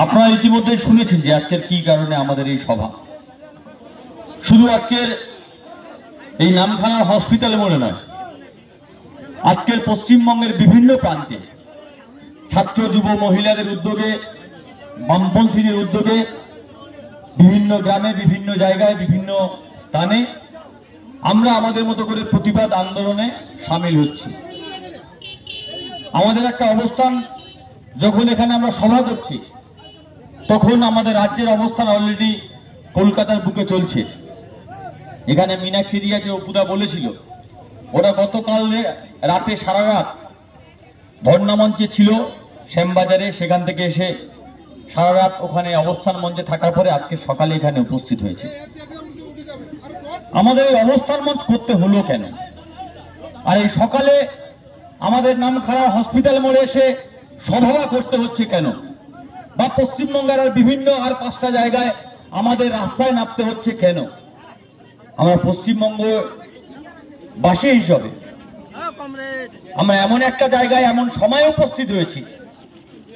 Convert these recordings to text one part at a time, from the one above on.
আপনারা ইতিমধ্যে শুনেছেন যে আজকের কি কারণে আমাদের এই সভা। শুধু আজকের এই নামখানার হসপিটালে মনে নয়, আজকের পশ্চিমবঙ্গের বিভিন্ন প্রান্তে ছাত্র যুব মহিলাদের উদ্যোগে, বামপন্থীদের উদ্যোগে বিভিন্ন গ্রামে, বিভিন্ন জায়গায়, বিভিন্ন স্থানে আমরা আমাদের মতো করে প্রতিবাদ আন্দোলনে সামিল হচ্ছি। আমাদের একটা অবস্থান, যখন এখানে আমরা সভা করছি তখন আমাদের রাজ্যের অবস্থান অলরেডি কলকাতার বুকে চলছে। এখানে মীনাক্ষী দি আছে, অপুদা বলেছিল ওরা গতকাল রাতে সারা রাত ধর্ণা মঞ্চে ছিল শ্যামবাজারে, সেখান থেকে এসে সারা রাত ওখানে অবস্থান মঞ্চে থাকার পরে আজকে সকালে এখানে উপস্থিত হয়েছে। আমাদের এই অবস্থান মঞ্চ করতে হলো কেন? আর এই সকালে আমাদের নামখানা হসপিটাল মোড়ে এসে সভা করতে হচ্ছে কেন? বা পশ্চিমবঙ্গের আর বিভিন্ন আর 5টা জায়গায় আমাদের রাস্তায় নামতে হচ্ছে কেন? আমরা পশ্চিমবঙ্গ বাসী হিসাবে আমরা এমন একটা জায়গায় এমন সময়ে উপস্থিত হয়েছি,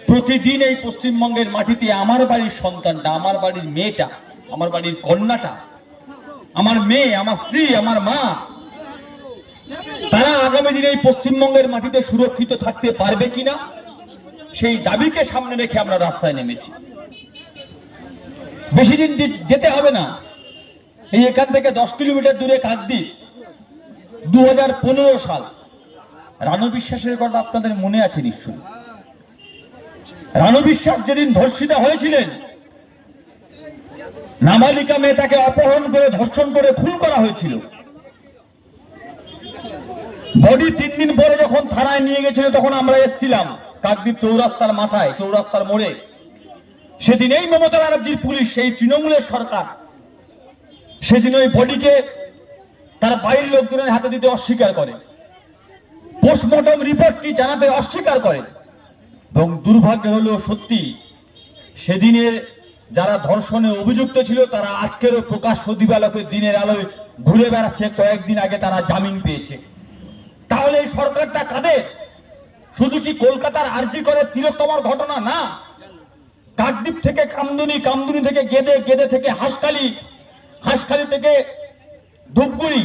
প্রতিদিন এই পশ্চিমবঙ্গের মাটিতে আমার বাড়ির সন্তানটা, আমার বাড়ির মেয়েটা, আমার বাড়ির কন্যাটা, আমার মেয়ে, আমার স্ত্রী, আমার মা, তারা আগামী দিনে এই পশ্চিমবঙ্গের মাটিতে সুরক্ষিত থাকতে পারবে কিনা সেই দাবিকে সামনে রেখে আমরা রাস্তায় নেমেছি। বেশি দিন যেতে হবে না, এই এখান থেকে 10 কিলোমিটার দূরে কাকদ্বীপ, 2015 সাল, রানু বিশ্বাসের কথা আপনাদের মনে আছে নিশ্চয়ই। রানু বিশ্বাস যেদিন ধর্ষিতা হয়েছিলেন, নাবালিকা মেয়েটাকে অপহরণ করে ধর্ষণ করে খুন করা হয়েছিল। বডি 3 দিন পরে যখন থানায় নিয়ে গেছিল তখন আমরা এসেছিলাম কাকদ্বীপ চৌরাস্তার মাথায়, চৌরাস্তার মোড়ে। সেদিন এই মমতা ব্যানার্জির পুলিশ, সেই তৃণমূলের সরকার, সেদিন ওই বডিকে তার বাড়ির লোকজনের হাতে দিতে অস্বীকার করে, পোস্টমর্টম রিপোর্ট কি জানাতে অস্বীকার করে। এবং দুর্ভাগ্য হলো সত্যি সেদিনের যারা ধর্ষণে অভিযুক্ত ছিল তারা আজকেরও প্রকাশ্য দিবালোকের দিনের আলোয় ঘুরে বেড়াচ্ছে। কয়েকদিন আগে তারা জামিন পেয়েছে। তাহলে এই সরকারটা কাদের? শুধু কি কলকাতার আরজি করে তিলোত্তমার ঘটনা না, কাকদ্বীপ থেকে কামদুনি, কামদুনি থেকে গেদে, গেদে থেকে হাঁসখালি, হাঁসখালি থেকে ধূপগুড়ি,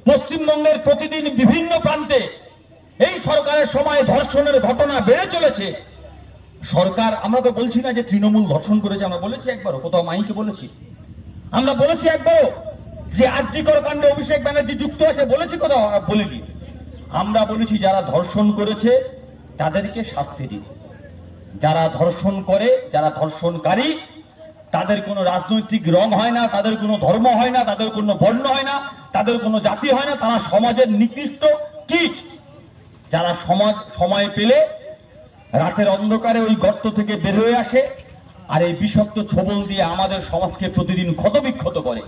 পশ্চিমবঙ্গের প্রতিদিন বিভিন্ন প্রান্তে এই সরকারের সময় ধর্ষণের ঘটনা বেড়ে চলেছে। সরকার, আমরা তো বলছি না যে তৃণমূল ধর্ষণ করেছে, আমরা বলেছি একবারও, কোথাও মাইকে বলেছি? আমরা বলেছি একবারও যে আরজি কর কাণ্ডে অভিষেক ব্যানার্জি যুক্ত আছে? বলেছি কোথাও? বলিনি। আমরা বলেছি যারা ধর্ষণ করেছে তাদেরকে শাস্তি দিন। যারা ধর্ষণ করে, যারা ধর্ষণকারী, তাদের কোনো রাজনৈতিক রং হয় না, তাদের কোনো ধর্ম হয় না, তাদের কোনো বর্ণ হয় না, তাদের কোনো জাতি হয় না, তারা সমাজের নিকৃষ্ট কীট। যারা সময় পেলে রাতের অন্ধকারে ওই গর্ত থেকে বের হয়ে আসে আর এই বিষাক্ত ছোবল দিয়ে আমাদের সমাজকে প্রতিদিন ক্ষতবিক্ষত করে।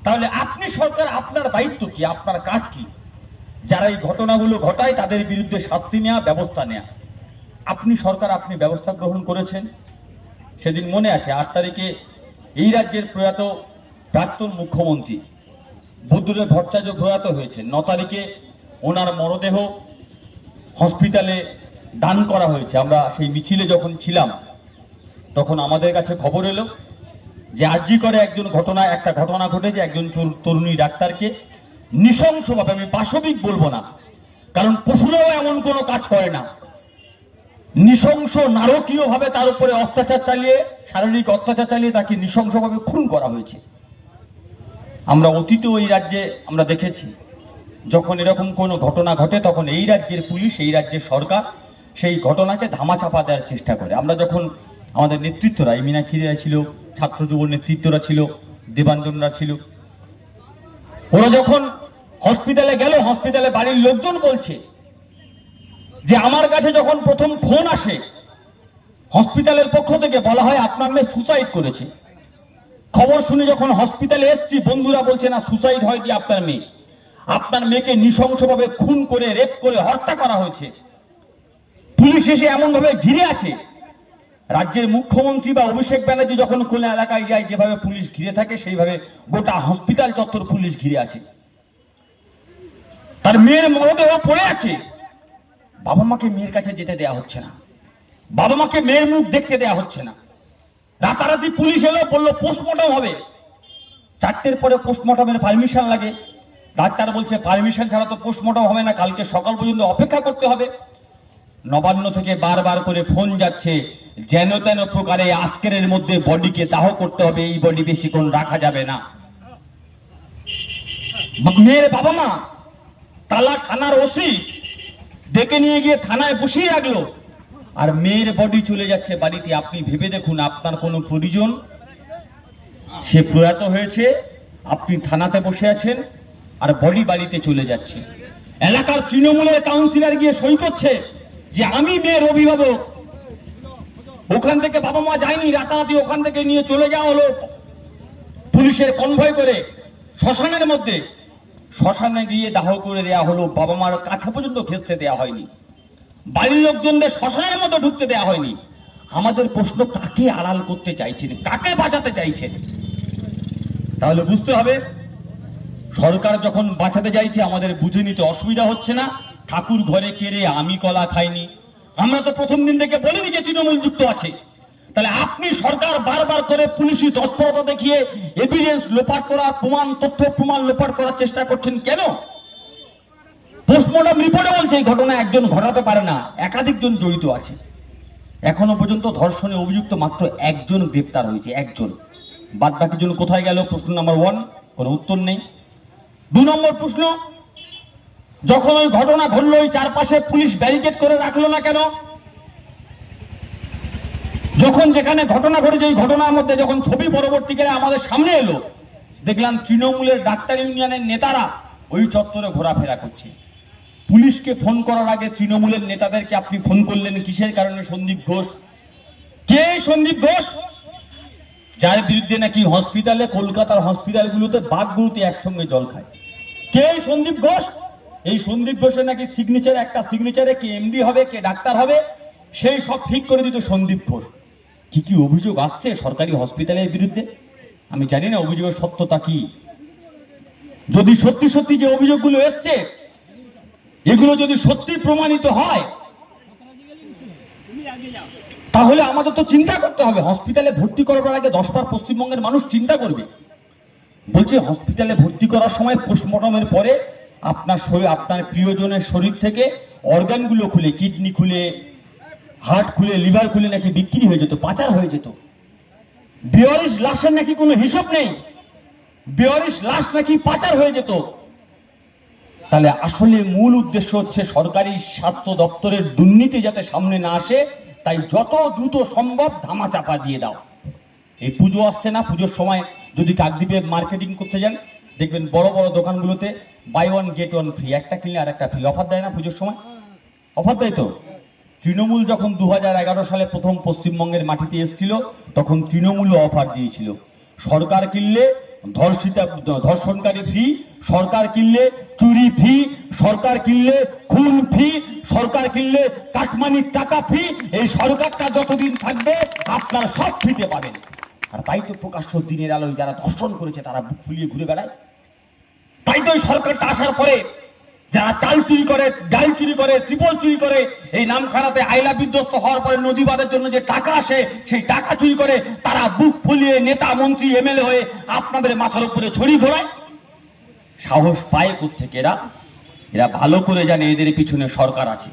তাহলে আপনি সরকার, আপনার দায়িত্ব কি, আপনার কাজ কি? যারা এই ঘটনাগুলো ঘটায় তাদের বিরুদ্ধে শাস্তি নেওয়া, ব্যবস্থা নেওয়া। আপনি সরকার, আপনি ব্যবস্থা গ্রহণ করেছেন। সেদিন মনে আছে 8 তারিখে এই রাজ্যের প্রয়াত প্রাক্তন মুখ্যমন্ত্রী বুদ্ধদেব ভট্টাচার্য প্রয়াত হয়েছে। 9 তারিখে ওনার মরদেহ হসপিটালে দান করা হয়েছে। আমরা সেই মিছিলে যখন ছিলাম তখন আমাদের কাছে খবর এলো যে আরজি করে একটা ঘটনা ঘটেছে। একজন তরুণী ডাক্তারকে নৃশংসভাবে, আমি পাশবিক বলবো না কারণ পশুরাও এমন কোনো কাজ করে না, নৃশংস নারকীয় ভাবে তার উপরে অত্যাচার চালিয়ে, শারীরিক অত্যাচার চালিয়ে তাকে নৃশংসভাবে খুন করা হয়েছে। আমরা অতীতেও এই রাজ্যে আমরা দেখেছি যখন এরকম কোনো ঘটনা ঘটে তখন এই রাজ্যের পুলিশ, এই রাজ্যের সরকার সেই ঘটনাকে ধামাচাপা দেওয়ার চেষ্টা করে। আমরা যখন আমাদের নেতৃত্বরা, এই মীনাক্ষীরা ছিল, ছাত্র যুব নেতৃত্বরা ছিল, দেবাঞ্জনরা ছিল, ওরা যখন হসপিটালে গেল, হসপিটালে বাড়ির লোকজন বলছে যে আমার কাছে যখন প্রথম ফোন আসে হসপিটালের পক্ষ থেকে বলা হয় আপনার মেয়ে সুসাইড করেছে। খবর শুনে যখন হসপিটালে এসছি বন্ধুরা বলছে না, সুসাইড হয়নি, আপনার মেয়েকে নৃশংসভাবে খুন করে, রেপ করে হত্যা করা হয়েছে। পুলিশ এসে এমন ভাবে ঘিরে আছে, রাজ্যের মুখ্যমন্ত্রী বা অভিষেক ব্যানার্জি যখন কোন এলাকায় যায় যেভাবে পুলিশ ঘিরে থাকে সেইভাবে গোটা হসপিটাল চত্বর পুলিশ ঘিরে আছে। তার মেয়ের মরদেহ পড়ে আছে, বাবা মাকে মেয়ের কাছে যেতে দেওয়া হচ্ছে না। বাবা মাকে মেয়ের মুখ দেখতে দেয়া হচ্ছে না। রাতারাতি পুলিশ এলো, বললো পোস্টমর্টম হবে। 4টের পরে পোস্টমর্টমের পারমিশন লাগে। ডাক্তার বলছে পারমিশন ছাড়া তো পোস্টমর্টম হবে না, কালকে সকাল পর্যন্ত অপেক্ষা করতে হবে। নবান্ন থেকে বারবার করে ফোন যাচ্ছে, যেন তেন প্রকারে আজকের মধ্যে বডিকে দাহ করতে হবে, এই বডি বেশিক্ষণ রাখা যাবে না। মেয়ের বাবা মা তালা থানার ওসি ডেকে নিয়ে গিয়ে থানায় বসিয়ে রাখলো, আর মেয়ের বডি চলে যাচ্ছে বাড়িতে। আপনি ভেবে দেখুন, আপনার কোনো পরিজন সে প্রয়াত হয়েছে, আপনি থানাতে বসে আছেন, আর বডি বাড়িতে চলে যাচ্ছে। এলাকার তৃণমূলের কাউন্সিলর গিয়ে সই করছে যে আমি মেয়ের অভিভাবক। ওখান থেকে বাবা মা যায়নি, রাতারাতি ওখান থেকে নিয়ে চলে যাওয়া হলো পুলিশের কনভয় করে শ্মশানের মধ্যে। শ্মশানে গিয়ে দাহ করে দেওয়া হলো, বাবা মার কাছে পর্যন্ত ঘেঁচতে দেওয়া হয়নি, বাড়ির লোকজনদের শ্মশানের মধ্যে ঢুকতে দেওয়া হয়নি। আমাদের প্রশ্ন, কাকে আড়াল করতে চাইছেন, কাকে বাঁচাতে চাইছেন? তাহলে বুঝতে হবে, সরকার যখন বাঁচাতে চাইছে আমাদের বুঝে নিতে অসুবিধা হচ্ছে না। ঠাকুর ঘরে কেড়ে আমি কলা খাইনি, আমরা তো প্রথম দিন থেকে বলিনি যে তৃণমূল যুক্ত আছে। তাহলে আপনি সরকার বারবার করে পুলিশি তৎপরতা দেখিয়ে এভিডেন্স লোপাট করার, প্রমাণ তথ্য প্রমাণ লোপাট করার চেষ্টা করছেন কেন? পোস্টমর্টম রিপোর্টে বলছে এই ঘটনা একজন ঘটাতে পারে না, একাধিকজন জড়িত আছে। এখনো পর্যন্ত ধর্ষণে অভিযুক্ত মাত্র একজন গ্রেপ্তার হয়েছে, একজন। বাদ বাকি জন কোথায় গেল? প্রশ্ন নাম্বার 1, কোনো উত্তর নেই। 2 নম্বর প্রশ্ন, যখন ওই ঘটনা ঘটলো ওই চারপাশে পুলিশ ব্যারিকেড করে রাখলো না কেন? যখন যেখানে ঘটনা ঘটেছে ওই ঘটনার মধ্যে যখন ছবি পরবর্তীকালে আমাদের সামনে এলো, দেখলাম তৃণমূলের ডাক্তার ইউনিয়নের নেতারা ওই চত্বরে ঘোরাফেরা করছে। পুলিশকে ফোন করার আগে তৃণমূলের নেতাদেরকে আপনি ফোন করলেন কিসের কারণে? সন্দীপ ঘোষ। কে সন্দীপ ঘোষ? যার বিরুদ্ধে নাকি হসপিটালে, কলকাতার হসপিটালগুলোতে বাঘগুলোতে একসঙ্গে জল খায়। কে সন্দীপ ঘোষ? এই সন্দীপ ঘোষের নাকি সিগনেচার, একটা সিগনেচারে কে এমডি হবে, কে ডাক্তার হবে, সেই সব ঠিক করে দিত সন্দীপ ঘোষ। কি কি অভিযোগ আসছে সরকারি হসপিটালের বিরুদ্ধে আমি জানি না অভিযোগের সত্যতা কি। যদি সত্যি সত্যি যে অভিযোগগুলো এসছে এগুলো যদি সত্যি প্রমাণিত হয়, তাহলে আমাদের তো চিন্তা করতে হবে। হসপিটালে ভর্তি করার আগে 10 বার পশ্চিমবঙ্গের মানুষ চিন্তা করবে। বলছে হসপিটালে ভর্তি করার সময় পোস্টমর্টমের পরে আপনার প্রিয়জনের শরীর থেকে অর্গানগুলো খুলে, কিডনি খুলে, হার্ট খুলে, লিভার খুলে নাকি বিক্রি হয়ে যেত, পাচার হয়ে যেত। 42 লাশের নাকি কোনো হিসাব নেই, 42 লাশ নাকি পাচার হয়ে যেত। তাহলে আসলে মূল উদ্দেশ্য হচ্ছে সরকারি স্বাস্থ্য দপ্তরের দুর্নীতি যাতে সামনে না আসে, তাই যত দ্রুত সম্ভব ধামাচাপা দিয়ে দাও। এই পুজো আসছে না, পুজোর সময় যদি কাকদ্বীপে মার্কেটিং করতে যান দেখবেন বড় বড় দোকানগুলোতে বাই 1 গেট 1 ফ্রি, একটা কিনলে আর একটা ফ্রি অফার দেয় না পুজোর সময়? অফার দেয় তো। তৃণমূল যখন 2011 সালে প্রথম পশ্চিমবঙ্গের মাটিতে এসেছিল তখন তৃণমূলও অফার দিয়েছিল, সরকার কিনলে ধর্ষণকারী ফ্রি, সরকার কিনলে চুরি ফ্রি, সরকার কিনলে খুন ফ্রি, সরকার কিনলে কাটমানির টাকা ফ্রি। এই সরকারটা যতদিন থাকবে আপনারা সব ফ্রিতে পাবেন। আর তাই তো প্রকাশ্য দিনের আলোয় যারা ধর্ষণ করেছে তারা বুক ফুলিয়ে ঘুরে বেড়ায়। তাই তো এই সরকারটা আসার পরে যারা চাল চুরি করে, ডাল চুরি করে, ত্রিপল চুরি করে, এই নামখানাতে আইলা বিধ্বস্ত হওয়ার পরে নদী বাঁধের জন্য যে টাকা আসে সেই টাকা চুরি করে, তারা বুক ফুলিয়ে নেতা মন্ত্রী এমএলএ হয়ে আপনাদের মাথার উপরে ছড়ি ঘোরায়। সাহস পায় কোত্থেকে এরা? এরা ভালো করে জানে এদের পিছনে সরকার আছে,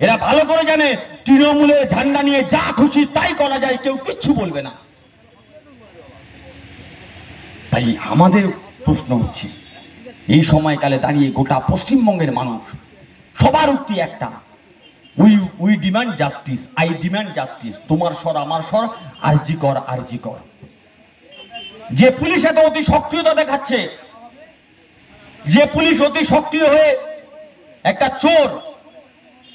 এরা ভালো করে জানে তৃণমূলের ঝান্ডা নিয়ে যা খুশি তাই করা যায়, কেউ কিচ্ছু বলবে না। তাই আমাদের প্রশ্ন হচ্ছে এই সময়কালে দাঁড়িয়ে গোটা পশ্চিমবঙ্গের মানুষ সবার উক্তি একটা, we demand justice, I demand justice. তোমার স্বর আমার স্বর, আরজি কর, আরজি কর। যে পুলিশ এত অতি সক্রিয়তা দেখাচ্ছে, যে পুলিশ অতি সক্রিয় হয়ে একটা চোর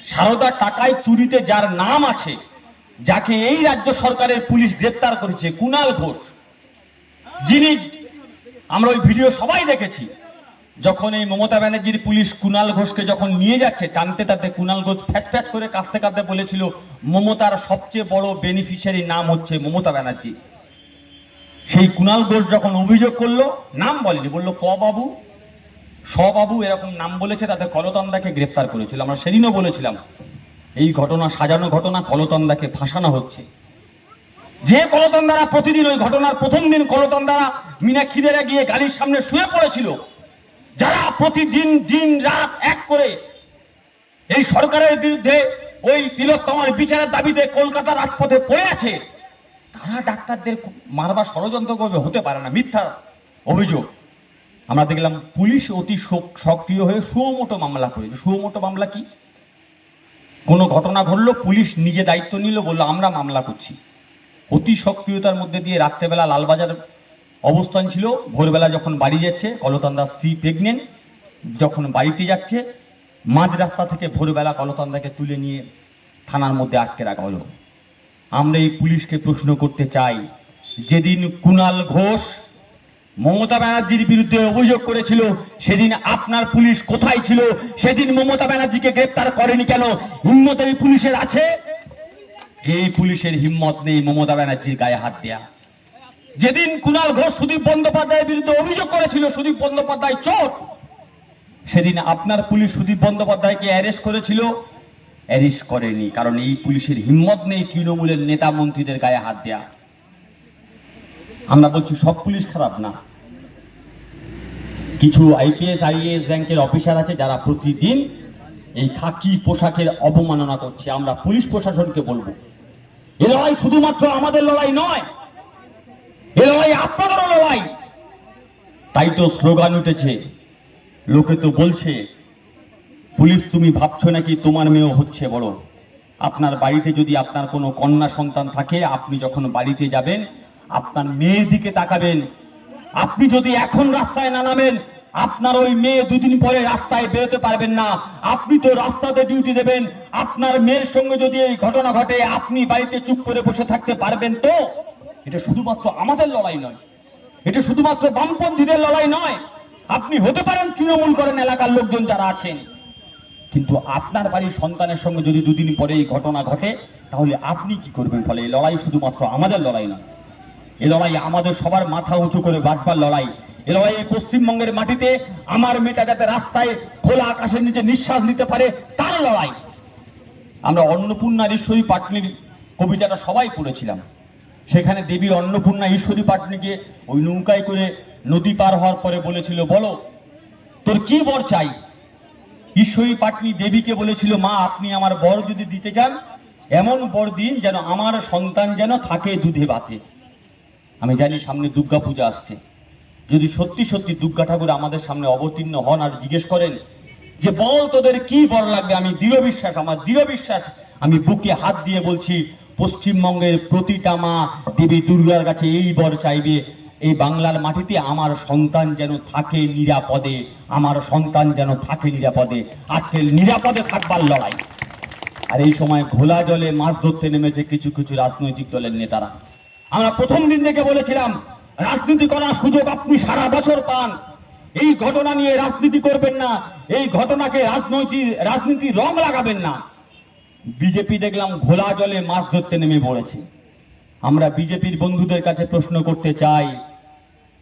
সারদা টাকায় চুরিতে যার নাম আছে, যাকে এই রাজ্য সরকারের পুলিশ গ্রেপ্তার করেছে, কুণাল ঘোষ, যিনি আমরা ওই ভিডিও সবাই দেখেছি, যখন এই মমতা ব্যানার্জির পুলিশ কুণাল ঘোষকে যখন নিয়ে যাচ্ছে টানতে টানতে, কুণাল ঘোষ ফ্যাচ ফ্যাচ করে কাঁদতে কাঁদতে বলেছিল মমতার সবচেয়ে বড় বেনিফিশিয়ারি নাম হচ্ছে মমতা ব্যানার্জি। সেই কুণাল ঘোষ যখন অভিযোগ করলো, নাম বলেনি, বললো ক বাবু, স বাবু, এরকম নাম বলেছে, তাতে কলতন্দাকে গ্রেপ্তার করেছিল। আমরা সেদিনও বলেছিলাম এই ঘটনা সাজানো ঘটনা, কলতন্দাকে ফাঁসানো হচ্ছে। যে কলতন্দারা প্রতিদিন, ওই ঘটনার প্রথম দিন কলতন্দারা মীনাক্ষীদের গিয়ে গাড়ির সামনে শুয়ে পড়েছিল, যারা প্রতিদিন দিন রাত এক করে এই সরকারের বিরুদ্ধে ওই তিলোত্তমার বিচারের দাবিতে কলকাতার রাজপথে পড়ে আছে, তারা ডাক্তারদের মারবার ষড়যন্ত্র করবে, হতে পারে না, মিথ্যা অভিযোগ। আমরা দেখলাম পুলিশ অতি সক্রিয় হয়ে সুমোটো মামলা করেছে। সুমোটো মামলা কি? কোনো ঘটনা ঘটলো, পুলিশ নিজে দায়িত্ব নিল, বললো আমরা মামলা করছি। অতি সক্রিয়তার মধ্যে দিয়ে রাত্রেবেলা লালবাজার অবস্থান ছিল, ভোরবেলা যখন বাড়ি যাচ্ছে, কলতন্দার স্ত্রী প্রেগনেন্ট, যখন বাড়িতে যাচ্ছে, মাঝ রাস্তা থেকে ভোরবেলা কলতন্দাকে তুলে নিয়ে থানার মধ্যে আটকে রাখা হলো। আমরা এই পুলিশকে প্রশ্ন করতে চাই, যেদিন কুণাল ঘোষ মমতা ব্যানার্জির বিরুদ্ধে অভিযোগ করেছিল, সেদিন আপনার পুলিশ কোথায় ছিল? সেদিন মমতা ব্যানার্জিকে গ্রেপ্তার করেনি কেন? হিম্মত এই পুলিশের আছে? এই পুলিশের হিম্মত নেই মমতা ব্যানার্জির গায়ে হাত দেয়া। যেদিন কুণাল ঘোষ সুদীপ বন্দ্যোপাধ্যায়ের বিরুদ্ধে অভিযোগ করেছিল সুদীপ বন্দ্যোপাধ্যায় চোর, সেদিন আপনার পুলিশ সুদীপ বন্দ্যোপাধ্যায়কে অ্যারেস্ট করেছিল? অ্যারেস্ট করেনি, কারণ এই পুলিশের হিম্মত নেই তৃণমূলের নেতা মন্ত্রীদের গায়ে হাত দেয়া। আমরা বলছি সব পুলিশ খারাপ না, কিছু আইপিএস আইএএস র্যাঙ্কের অফিসার আছে যারা প্রতিদিন এই খাকি পোশাকের অবমাননা করছে। আমরা পুলিশ প্রশাসনকে বলবো, এ লড়াই শুধুমাত্র আমাদের লড়াই নয়, এ লড়াই আপনাদেরও লড়াই। তাই তো স্লোগান উঠেছে, লোকে তো বলছে পুলিশ তুমি ভাবছো নাকি তোমার মেয়েও হচ্ছে বড়। আপনার বাড়িতে যদি আপনার কোনো কন্যা সন্তান থাকে, আপনি যখন বাড়িতে যাবেন আপনার মেয়ের দিকে তাকাবেন। আপনি যদি এখন রাস্তায় না নামেন, আপনার ওই মেয়ে দুদিন পরে রাস্তায় বেরোতে পারবেন না। আপনি তো রাস্তাতে ডিউটি দেবেন, আপনার মেয়ের সঙ্গে যদি এই ঘটনা ঘটে আপনি বাড়িতে চুপ করে বসে থাকতে পারবেন তো? এটা শুধুমাত্র আমাদের লড়াই নয়, এটা শুধুমাত্র বামপন্থীদের লড়াই নয়। আপনি হতে পারেন তৃণমূল করেন এলাকার লোকজন যারা আছেন, কিন্তু আপনার বাড়ির সন্তানের সঙ্গে যদি দুদিন পরে এই ঘটনা ঘটে, তাহলে আপনি কি করবেন? ফলে এই লড়াই শুধুমাত্র আমাদের লড়াই নয়, এ লড়াই আমাদের সবার মাথা উঁচু করে বাঁচবার লড়াই। এ লড়াই এই পশ্চিমবঙ্গের মাটিতে আমার মেয়েটা যাতে রাস্তায় খোলা আকাশের নিচে নিঃশ্বাস নিতে পারে, তার লড়াই। আমরা অন্নপূর্ণা ঈশ্বরী পাটনির কবিতাটা সবাই পড়েছিলাম। সেখানে দেবী অন্নপূর্ণা ঈশ্বরী পাটনিকে ওই নৌকায় করে নদী পার হওয়ার পরে বলেছিল, বলো তোর কি বর চাই? ঈশ্বরী পাটনি দেবীকে বলেছিল, মা আপনি আমার বর যদি দিতে চান, এমন বর দিন যেন আমার সন্তান যেন থাকে দুধে ভাতে। আমি জানি সামনে দুর্গা পূজা আসছে, যদি সত্যি সত্যি দুর্গা ঠাকুর আমাদের সামনে অবতীর্ণ হন আর জিজ্ঞেস করেন যে বল তোদের কি বর লাগবে, আমি দৃঢ় বিশ্বাস, আমার দৃঢ় বিশ্বাস, আমি বুকে হাত দিয়ে বলছি, পশ্চিমবঙ্গের প্রতিটা মা দেবী দুর্গার কাছে এই বর চাইবে, এই বাংলার মাটিতে আমার সন্তান যেন থাকে নিরাপদে, আমার সন্তান যেন থাকে নিরাপদে। আজকে নিরাপদে থাকবার লড়াই। আর এই সময় ঘোলা জলে মাছ ধরতে নেমেছে কিছু কিছু রাজনৈতিক দলের নেতারা। আমরা প্রথম দিন থেকে বলেছিলাম, রাজনীতি করার সুযোগ আপনি সারা বছর পান, এই ঘটনা নিয়ে রাজনীতি করবেন না, এই ঘটনাকে রাজনীতি রং লাগাবেন না। বিজেপি দেখলাম ঘোলা জলে মাছ ধরতে নেমে পড়েছে। আমরা বিজেপির বন্ধুদের কাছে প্রশ্ন করতে চাই,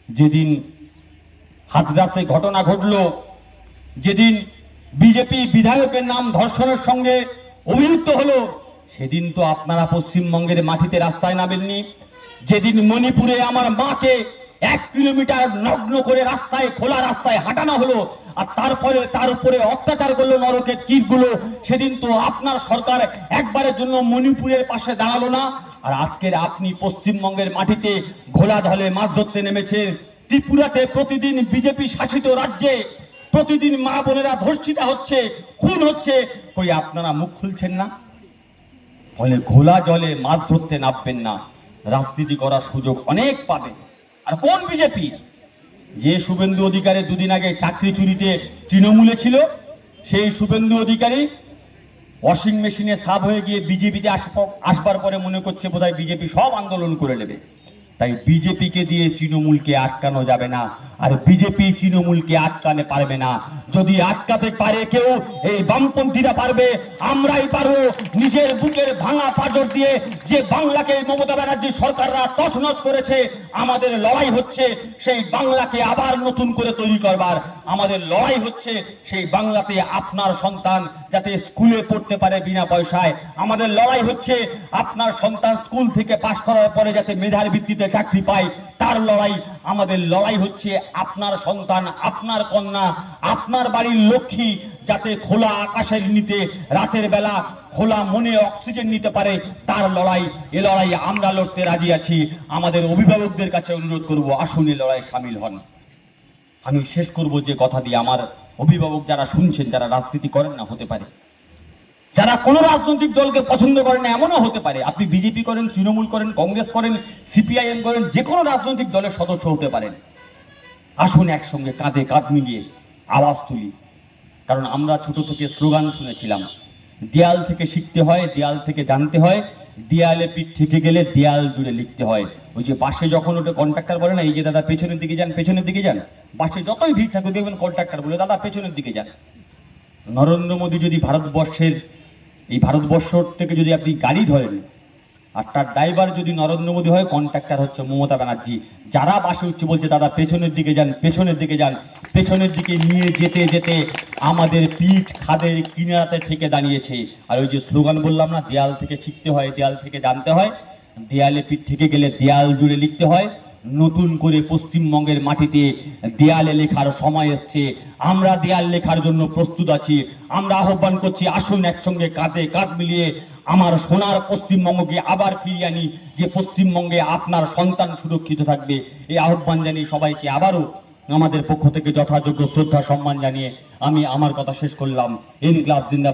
যেদিন হাতরাসে ঘটনা ঘটল, যেদিন বিজেপি বিধায়কের নাম ধর্ষণের সঙ্গে অভিযুক্ত হলো, সেদিন তো আপনারা পশ্চিমবঙ্গের মাটিতে রাস্তায় নামেননি। যেদিন মণিপুরে আমার মাকে 1 কিলোমিটার নগ্ন করে রাস্তায়, খোলা রাস্তায় হাঁটানো হলো, আর তারপরে তার উপরে অত্যাচার করলো নরকের কীটগুলো, সেদিন তো আপনার সরকার একবারের জন্য মণিপুরের পাশে দাঁড়ালো না। আর আজকের আপনি পশ্চিমবঙ্গের মাটিতে ঘোলা ঢলে মাছ ধরতে নেমেছেন। ত্রিপুরাতে প্রতিদিন বিজেপি শাসিত রাজ্যে প্রতিদিন মা বোনেরা ধর্ষিতা হচ্ছে, খুন হচ্ছে, কই আপনারা মুখ খুলছেন না? ফলে ঘোলা জলে মাছ ধরতে নামবেন না, রাজনীতি করার সুযোগ অনেক পাবে। আর কোন বিজেপি? যে শুভেন্দু অধিকারী দুদিন আগে চাকরি চুরিতে তৃণমূলে ছিল, সেই শুভেন্দু অধিকারী ওয়াশিং মেশিনে সাব হয়ে গিয়ে বিজেপিতে আসবার পরে মনে করছে বোধহয় বিজেপি সব আন্দোলন করে নেবে। তাই বিজেপিকে দিয়ে তৃণমূলকে আটকানো যাবে না, আর বিজেপি তৃণমূলকে আটকাতে পারবে না। যদি আটকাতে পারে কেউ, এই বামপন্থীরা পারবে, আমরাই পারবো। নিজের বুকের ভাঙা পাঁজর দিয়ে যে বাংলাকে মমতা ব্যানার্জি সরকাররা তছনছ করেছে, আমাদের লড়াই হচ্ছে সেই বাংলাকে আবার নতুন করে তৈরি করবার। আমাদের লড়াই হচ্ছে সেই বাংলাতে আপনার সন্তান যাতে স্কুলে পড়তে পারে বিনা পয়সায়। আমাদের লড়াই হচ্ছে আপনার সন্তান স্কুল থেকে পাশ করার পরে যাতে মেধার ভিত্তিতে চাকরি পায়, তার লড়াই। আমাদের লড়াই হচ্ছে আপনার সন্তান, আপনার কন্যা, আপনার বাড়ির লক্ষ্মী যাতে খোলা আকাশের নিতে রাতের বেলা খোলা মনে অক্সিজেন নিতে পারে, তার লড়াই। এ লড়াই আমরা লড়তে রাজি আছি। আমাদের অভিভাবকদের কাছে অনুরোধ করব, আসুন এ লড়াই সামিল হন। আমি শেষ করব যে কথা দিয়ে, আমার অভিভাবক যারা শুনছেন, যারা রাজনীতি করেন না, হতে পারে যারা কোনো রাজনৈতিক দলকে পছন্দ করেন না, এমনও হতে পারে আপনি বিজেপি করেন, তৃণমূল করেন, কংগ্রেস করেন, সিপিআইএম করেন, যে কোনো রাজনৈতিক দলের সদস্য হতে পারেন। আসুন একসঙ্গে কাঁধে কাঁধ মিলিয়ে আওয়াজ তুলি। কারণ আমরা ছোট থেকে স্লোগান শুনেছিলাম, দেয়াল থেকে শিখতে হয়, দেয়াল থেকে জানতে হয়, দেয়ালে পিঠ থেকে গেলে দেয়াল জুড়ে লিখতে হয়। ওই যে বাসে যখন ওটা কন্ট্রাক্টর বলে না, এই যে দাদা পেছনের দিকে যান, পেছনের দিকে যান, বাসে যতই ভিড় থাকুক দেখবেন কন্ট্রাক্টর বলে দাদা পেছনের দিকে যান। নরেন্দ্র মোদী যদি এই ভারতবর্ষ থেকে যদি আপনি গাড়ি ধরেন আর তার ড্রাইভার যদি নরেন্দ্র মোদী হয়, কন্ট্রাক্টর হচ্ছে মমতা ব্যানার্জি। যারা বাসে উঠছে বলছে দাদা পেছনের দিকে যান, পেছনের দিকে যান, পেছনের দিকে নিয়ে যেতে যেতে আমাদের পিঠ খাদের কিনারাতে থেকে দাঁড়িয়েছে। আর ওই যে স্লোগান বললাম না, দেয়াল থেকে শিখতে হয়, দেয়াল থেকে জানতে হয়, দেয়ালে পিঠ থেকে গেলে দেয়াল জুড়ে লিখতে হয়। নতুন করে পশ্চিমবঙ্গের মাটিতে দেয়ালে লেখার সময় এসছে। আমরা দেয়াল লেখার জন্য প্রস্তুত আছি। আমরা আহ্বান করছি, আসুন একসঙ্গে কাঁধে কাঁধ মিলিয়ে আমার সোনার পশ্চিমবঙ্গকে আবার ফিরিয়ে আনি, যে পশ্চিমবঙ্গে আপনার সন্তান সুরক্ষিত থাকবে। এই আহ্বান জানিয়ে সবাইকে আবারও আমাদের পক্ষ থেকে যথাযোগ্য শ্রদ্ধা সম্মান জানিয়ে আমি আমার কথা শেষ করলাম। ইনকলাব জিন্দাবাদ।